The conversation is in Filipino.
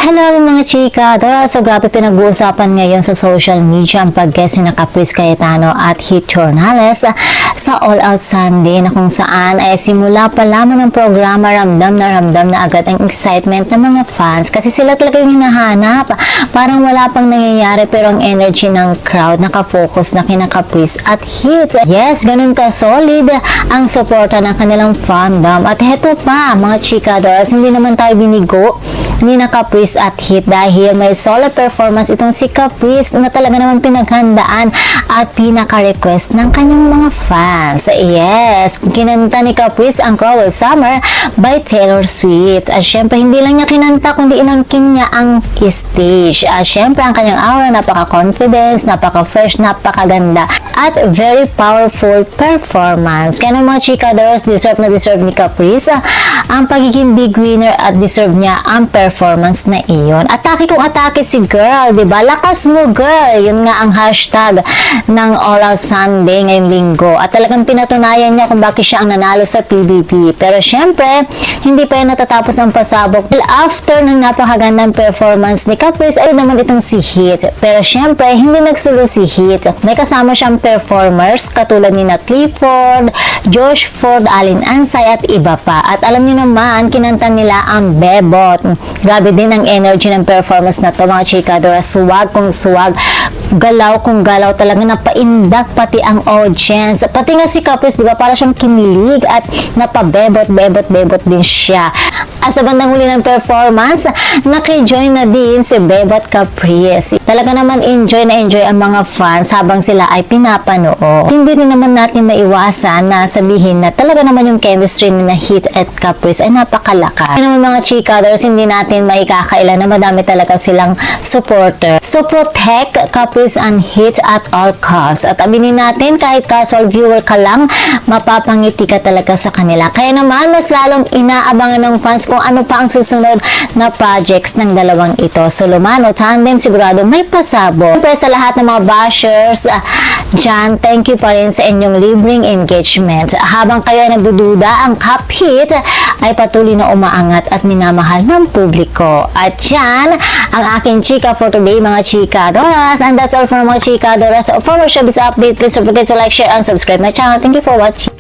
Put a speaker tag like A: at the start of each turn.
A: Hello mga chika! So grabe pinag-uusapan ngayon sa social media ang pag-guest ni Caprice Cayetano at Hit Jornales sa All Out Sunday na kung saan ay simula pa lamang ng programa ramdam na agad ang excitement ng mga fans kasi sila talaga yung hinahanap. Parang wala pang nangyayari pero ang energy ng crowd nakafocus na kina Caprice at Hit. Yes, ganun ka-solid ang suporta ng kanilang fandom. At heto pa mga chika, hindi naman tayo binigo ni Caprice at Hit dahil may solo performance itong si Caprice na talaga naman pinaghandaan at pinaka-request ng kanyang mga fans. Yes, kinanta ni Caprice ang Cruel Summer by Taylor Swift. At syempre, hindi lang niya kinanta kundi inangkin niya ang stage. At syempre, ang kanyang aura, napaka-confidence, napaka-fresh, napakaganda at very powerful performance. Kaya ng mga chikadoras, deserve na deserve ni Caprice ang pagiging big winner at deserve niya ang performance na iyon. Atake kung atake si girl, diba? Lakas mo girl! Yun nga ang hashtag ng All Out Sunday ngayong linggo. At talagang pinatunayan niya kung bakit siya ang nanalo sa PBB. Pero syempre, hindi pa yan natatapos ang pasabog. After ng napakagandang performance ni Caprice, ay naman itong si Hit. Pero syempre, hindi nagsulo si Hit. May kasama siyang performers katulad ni Clifford, Josh Ford, Alin Ansay at iba pa. At alam niyo naman, kinanta nila ang Bebot. Grabe din ang energy ng performance na to mga chikadora. Suwag kung suwag, galaw kung galaw, talaga napaindak pati ang audience. Pati nga si Caprice, diba, para siyang kinilig at napabebot din siya. At sa bandang huli ng performance, nakijoin na din si Bebot Caprice. Talaga naman enjoy na enjoy ang mga fans habang sila ay pinapanood. Hindi rin naman natin maiwasan na sabihin na talaga naman yung chemistry na Hit at Caprice ay napakalakas. Kaya naman mga chikadors, hindi natin maikakailan na madami talaga silang supporter. So protect Caprice and Hit at all costs. At aminin natin, kahit casual viewer ka lang, mapapangiti ka talaga sa kanila. Kaya naman, mas lalong inaabangan ng fans kung ano pa ang susunod na projects ng dalawang ito. So Lumano Tandem, sigurado may pasabog. Siyempre sa lahat ng mga bashers dyan, thank you pa rin sa inyong libreng engagement. Habang kayo ay nagdududa, ang Cap Hit ay patuloy na umaangat at minamahal ng publiko. At yan, ang aking chika for today mga chikadoras. And that's all for mga chikadoras. For more showbiz update, please don't forget to like, share, and subscribe my channel. Thank you for watching.